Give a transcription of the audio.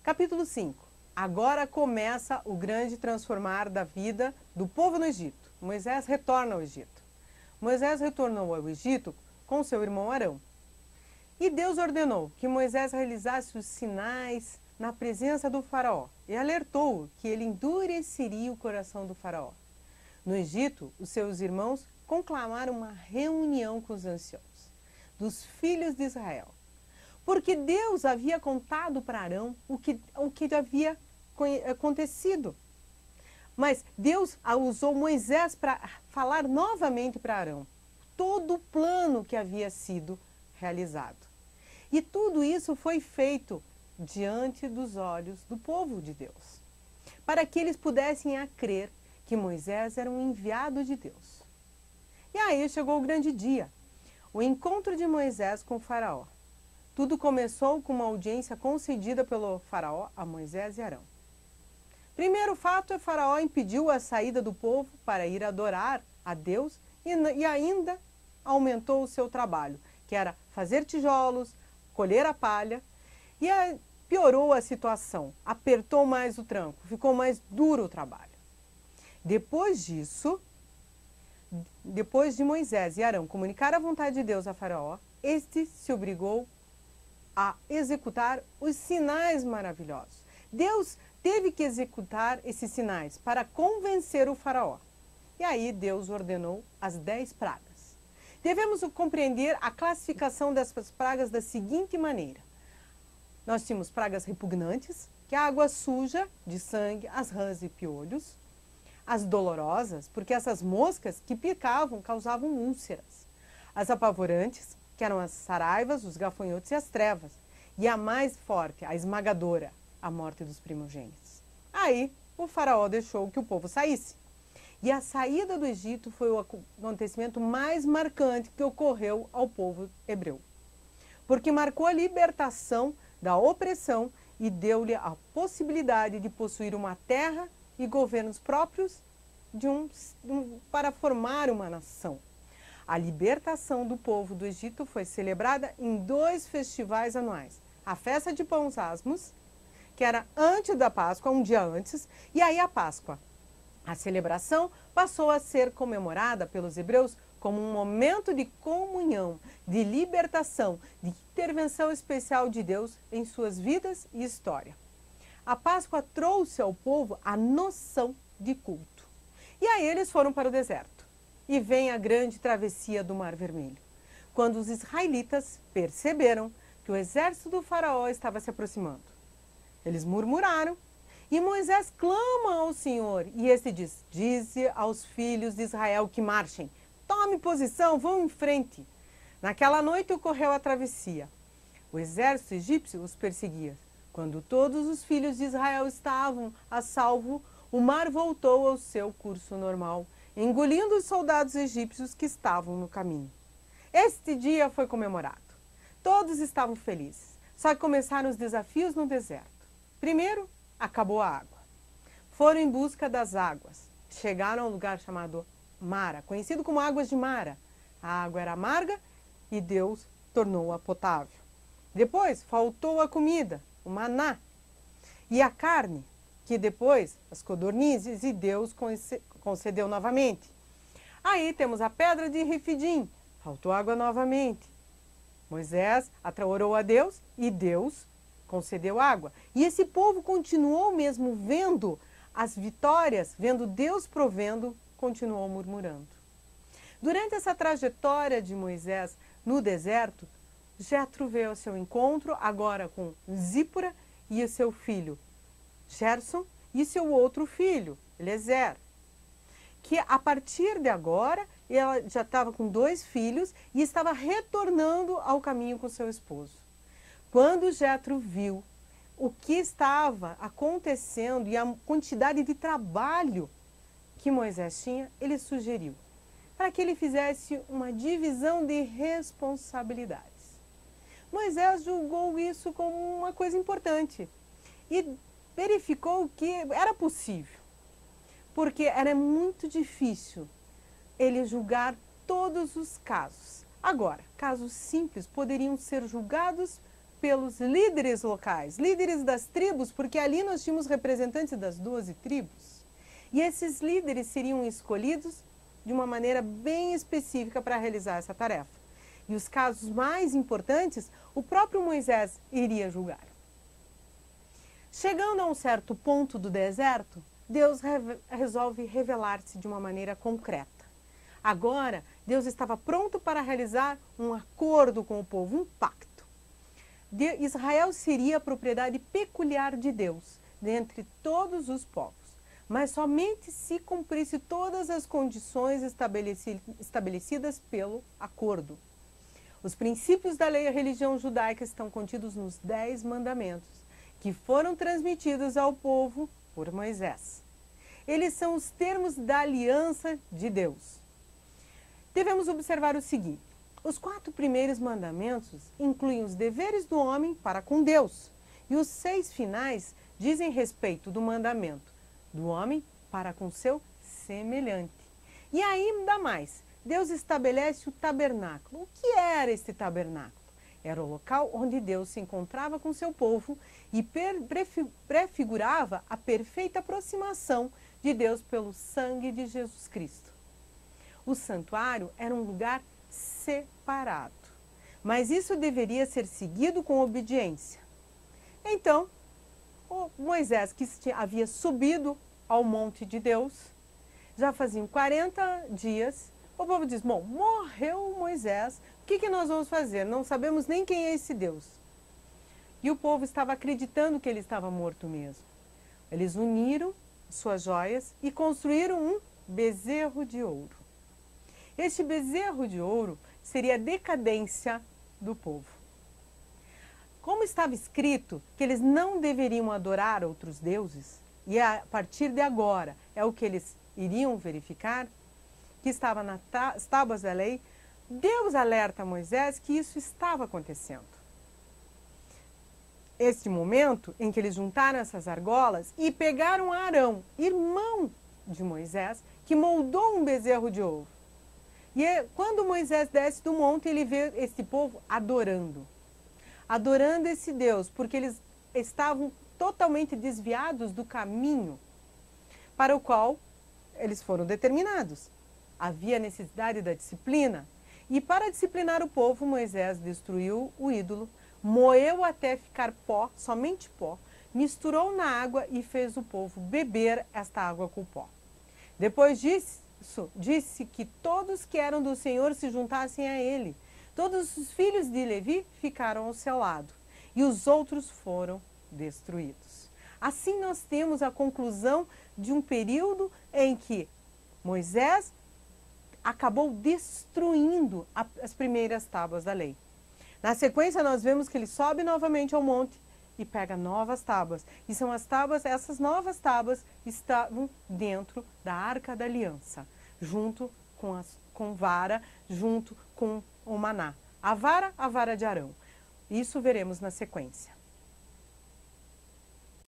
Capítulo 5. Agora começa o grande transformar da vida do povo no Egito. Moisés retorna ao Egito. Moisés retornou ao Egito com seu irmão Arão. E Deus ordenou que Moisés realizasse os sinais na presença do faraó e alertou-o que ele endureceria o coração do faraó. No Egito, os seus irmãos conclamaram uma reunião com os anciãos dos filhos de Israel, porque Deus havia contado para Arão o que havia acontecido. Mas Deus usou Moisés para falar novamente para Arão todo o plano que havia sido realizado. E tudo isso foi feito diante dos olhos do povo de Deus, para que eles pudessem crer que Moisés era um enviado de Deus. E aí chegou o grande dia, o encontro de Moisés com o faraó. Tudo começou com uma audiência concedida pelo faraó a Moisés e Arão. Primeiro fato é que faraó impediu a saída do povo para ir adorar a Deus e ainda aumentou o seu trabalho, que era fazer tijolos, colher a palha, e piorou a situação, apertou mais o tranco, ficou mais duro o trabalho. Depois disso, depois de Moisés e Arão comunicar a vontade de Deus a faraó, este se obrigou a executar os sinais maravilhosos. Deus teve que executar esses sinais para convencer o faraó. E aí Deus ordenou as 10 pragas. Devemos compreender a classificação dessas pragas da seguinte maneira. Nós tínhamos pragas repugnantes, que é a água suja de sangue, as rãs e piolhos. As dolorosas, porque essas moscas que picavam causavam úlceras. As apavorantes, que eram as saraivas, os gafanhotos e as trevas. E a mais forte, a esmagadora, a morte dos primogênitos. Aí o faraó deixou que o povo saísse. E a saída do Egito foi o acontecimento mais marcante que ocorreu ao povo hebreu. Porque marcou a libertação da opressão e deu-lhe a possibilidade de possuir uma terra e governos próprios para formar uma nação. A libertação do povo do Egito foi celebrada em 2 festivais anuais. A festa de Pães Asmos, que era antes da Páscoa, um dia antes, e aí a Páscoa. A celebração passou a ser comemorada pelos hebreus como um momento de comunhão, de libertação, de intervenção especial de Deus em suas vidas e história. A Páscoa trouxe ao povo a noção de culto. E aí eles foram para o deserto. E vem a grande travessia do Mar Vermelho, quando os israelitas perceberam que o exército do faraó estava se aproximando. Eles murmuraram e Moisés clama ao Senhor. E este diz, dize aos filhos de Israel que marchem. Tome posição, vão em frente. Naquela noite ocorreu a travessia. O exército egípcio os perseguia. Quando todos os filhos de Israel estavam a salvo, o mar voltou ao seu curso normal, engolindo os soldados egípcios que estavam no caminho. Este dia foi comemorado. Todos estavam felizes, só que começaram os desafios no deserto. Primeiro, acabou a água. Foram em busca das águas. Chegaram a um lugar chamado Mara, conhecido como Águas de Mara. A água era amarga e Deus tornou-a potável. Depois, faltou a comida, o maná, e a carne, que depois as codornizes, e Deus concedeu novamente. Aí temos a pedra de Refidim, faltou água novamente. Moisés orou a Deus e Deus concedeu água. E esse povo continuou mesmo vendo as vitórias, vendo Deus provendo, continuou murmurando. Durante essa trajetória de Moisés no deserto, Jetro veio ao seu encontro, agora com Zípora e o seu filho Gerson e seu outro filho, Eliezer, que a partir de agora ela já estava com 2 filhos e estava retornando ao caminho com seu esposo. Quando Jetro viu o que estava acontecendo e a quantidade de trabalho que Moisés tinha, ele sugeriu para que ele fizesse uma divisão de responsabilidades. Moisés julgou isso como uma coisa importante e verificou que era possível, porque era muito difícil ele julgar todos os casos. Agora, casos simples poderiam ser julgados pelos líderes locais, líderes das tribos, porque ali nós tínhamos representantes das 12 tribos. E esses líderes seriam escolhidos de uma maneira bem específica para realizar essa tarefa. E os casos mais importantes, o próprio Moisés iria julgar. Chegando a um certo ponto do deserto, Deus resolve revelar-se de uma maneira concreta. Agora, Deus estava pronto para realizar um acordo com o povo, um pacto. Israel seria a propriedade peculiar de Deus, dentre todos os povos, mas somente se cumprisse todas as condições estabelecidas pelo acordo. Os princípios da lei e a religião judaica estão contidos nos 10 mandamentos, que foram transmitidos ao povo por Moisés. Eles são os termos da aliança de Deus. Devemos observar o seguinte: os 4 primeiros mandamentos incluem os deveres do homem para com Deus, e os 6 finais dizem respeito do mandamento do homem para com seu semelhante. E ainda mais, Deus estabelece o tabernáculo. O que era este tabernáculo? Era o local onde Deus se encontrava com seu povo e prefigurava a perfeita aproximação de Deus pelo sangue de Jesus Cristo. O santuário era um lugar separado, mas isso deveria ser seguido com obediência. Então, o Moisés, que havia subido ao monte de Deus, já faziam 40 dias, o povo diz: bom, morreu Moisés, o que nós vamos fazer? Não sabemos nem quem é esse Deus. E o povo estava acreditando que ele estava morto mesmo. Eles uniram suas joias e construíram um bezerro de ouro. Este bezerro de ouro seria a decadência do povo. Como estava escrito que eles não deveriam adorar outros deuses, e a partir de agora é o que eles iriam verificar, que estava nas tábuas da lei, Deus alerta Moisés que isso estava acontecendo. Este momento em que eles juntaram essas argolas e pegaram Arão, irmão de Moisés, que moldou um bezerro de ouro. E quando Moisés desce do monte, ele vê esse povo adorando esse Deus, porque eles estavam totalmente desviados do caminho para o qual eles foram determinados. Havia necessidade da disciplina. E para disciplinar o povo, Moisés destruiu o ídolo, moeu até ficar pó, somente pó, misturou na água e fez o povo beber esta água com pó. Depois disso, disse que todos que eram do Senhor se juntassem a ele. Todos os filhos de Levi ficaram ao seu lado, e os outros foram destruídos. Assim nós temos a conclusão de um período em que Moisés acabou destruindo as primeiras tábuas da lei. Na sequência nós vemos que ele sobe novamente ao monte e pega novas tábuas. E são as tábuas, essas novas tábuas estavam dentro da Arca da Aliança, junto com vara, junto com o maná. A vara de Arão. Isso veremos na sequência.